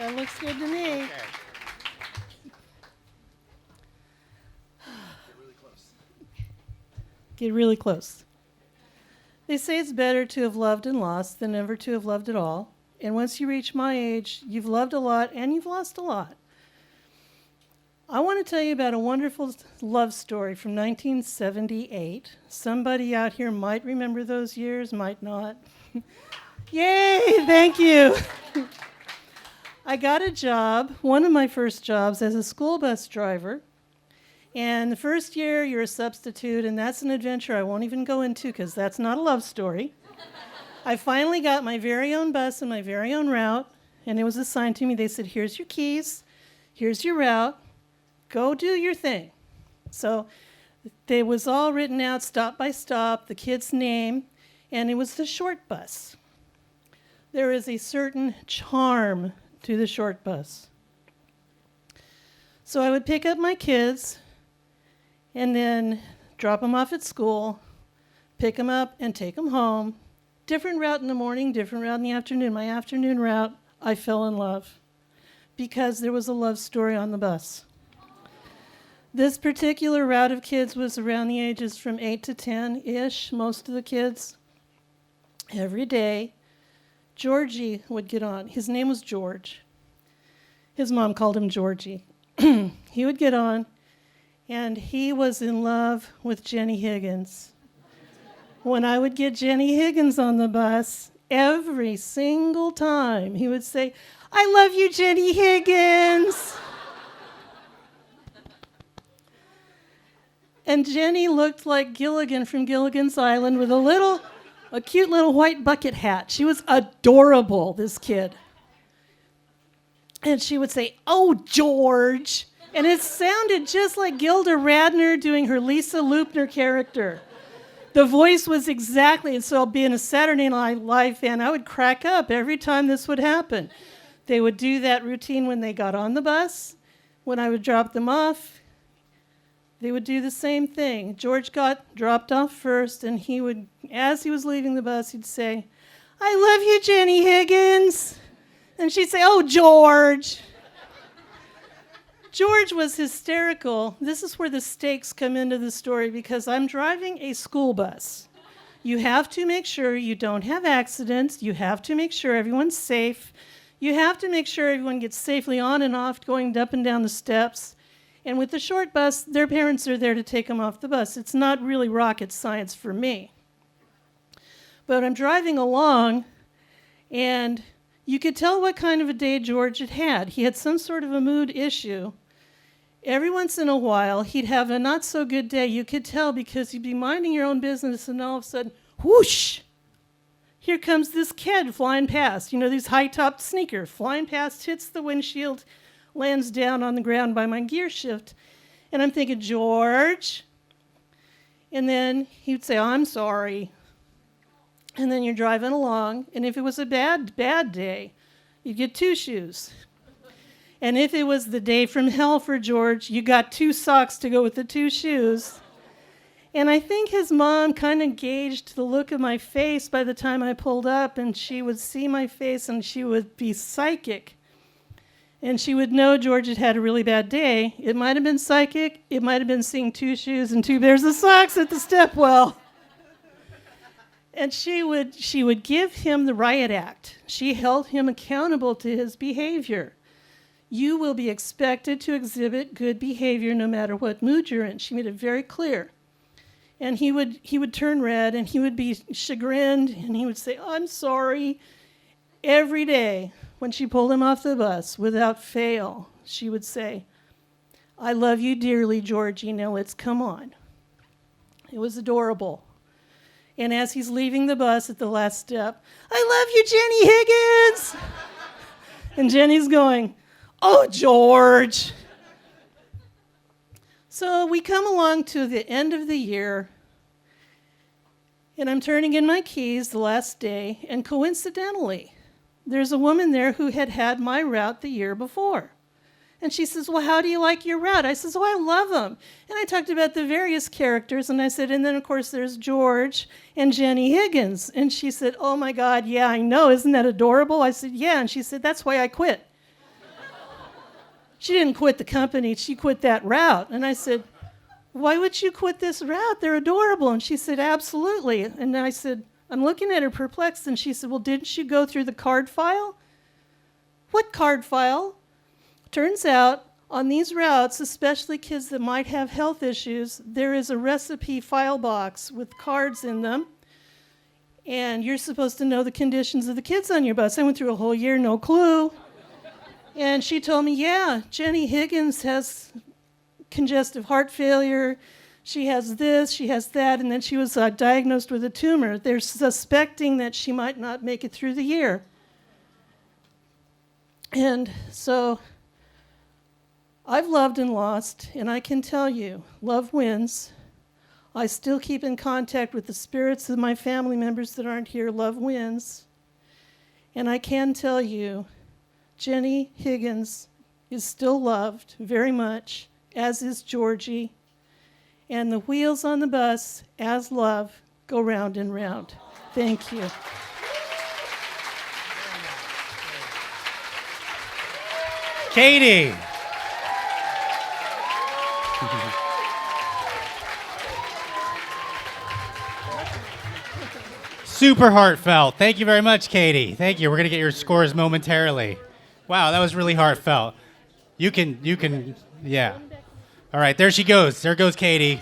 That looks good to me. Okay. Get really close. They say it's better to have loved and lost than never to have loved at all. And once you reach my age, you've loved a lot and you've lost a lot. I want to tell you about a wonderful love story from 1978. Somebody out here might remember those years, might not. Yay, thank you. I got a job, one of my first jobs, as a school bus driver. And the first year, you're a substitute, and that's an adventure I won't even go into because that's not a love story. I finally got my very own bus and my very own route, and it was assigned to me. They said, here's your keys, here's your route, go do your thing. So it was all written out, stop by stop, the kid's name, and it was the short bus. There is a certain charm to the short bus. So I would pick up my kids and then drop them off at school, pick them up and take them home. Different route in the morning, different route in the afternoon. My afternoon route, I fell in love because there was a love story on the bus. This particular route of kids was around the ages from 8 to 10-ish, most of the kids. Every day, Georgie would get on. His name was George. His mom called him Georgie. He would get on, and he was in love with Jenny Higgins. When I would get Jenny Higgins on the bus, every single time he would say, I love you, Jenny Higgins. And Jenny looked like Gilligan from Gilligan's Island with a cute little white bucket hat. She was adorable, this kid. And she would say, oh, George. And it sounded just like Gilda Radner doing her Lisa Loopner character. The voice was exactly, and so being a Saturday Night Live fan, I would crack up every time this would happen. They would do that routine when they got on the bus. When I would drop them off, they would do the same thing. George got dropped off first, and he would, as he was leaving the bus, he'd say, I love you, Jenny Higgins. And she'd say, oh, George. George was hysterical. This is where the stakes come into the story because I'm driving a school bus. You have to make sure you don't have accidents. You have to make sure everyone's safe. You have to make sure everyone gets safely on and off, going up and down the steps. And with the short bus, their parents are there to take them off the bus. It's not really rocket science for me. But I'm driving along, and you could tell what kind of a day George had had. He had some sort of a mood issue. Every once in a while, he'd have a not-so-good day. You could tell because you'd be minding your own business, and all of a sudden, whoosh, here comes this kid flying past. You know, these high-topped sneakers flying past, hits the windshield, lands down on the ground by my gear shift. And I'm thinking, George. And then he'd say, I'm sorry. And then you're driving along, and if it was a bad day, you'd get 2 shoes. And if it was the day from hell for George, you got 2 socks to go with the 2 shoes. And I think his mom kind of gauged the look of my face by the time I pulled up, and she would see my face, and she would be psychic. And she would know George had had a really bad day. It might have been psychic. It might have been seeing 2 shoes and 2 pairs of socks at the stepwell. And she would give him the riot act. She held him accountable to his behavior. You will be expected to exhibit good behavior no matter what mood you're in. She made it very clear. And he would turn red, and he would be chagrined, and he would say, oh, I'm sorry. Every day when she pulled him off the bus, without fail, she would say, I love you dearly, Georgie. Now let's come on. It was adorable. And as he's leaving the bus at the last step, I love you, Jenny Higgins. And Jenny's going, oh, George. So we come along to the end of the year, and I'm turning in my keys the last day, and coincidentally, there's a woman there who had had my route the year before. And she says, well, how do you like your route? I says, oh, I love them. And I talked about the various characters, and I said, and then, of course, there's George and Jenny Higgins. And she said, oh, my God, yeah, I know. Isn't that adorable? I said, yeah. And she said, that's why I quit. she didn't quit the company. She quit that route. And I said, why would you quit this route? They're adorable. And she said, absolutely. And I said, I'm looking at her perplexed. And she said, well, didn't you go through the card file? What card file? Turns out, on these routes, especially kids that might have health issues, there is a recipe file box with cards in them. And you're supposed to know the conditions of the kids on your bus. I went through a whole year, no clue. And she told me, yeah, Jenny Higgins has congestive heart failure. She has this, she has that. And then she was diagnosed with a tumor. They're suspecting that she might not make it through the year. And so I've loved and lost, and I can tell you, love wins. I still keep in contact with the spirits of my family members that aren't here. Love wins. And I can tell you, Jenny Higgins is still loved very much, as is Georgie. And the wheels on the bus, as love, go round and round. Thank you. Katie. Super heartfelt. Thank you very much, Katie. Thank you. We're going to get your scores momentarily. Wow, that was really heartfelt. You can, yeah. All right, there she goes. There goes Katie.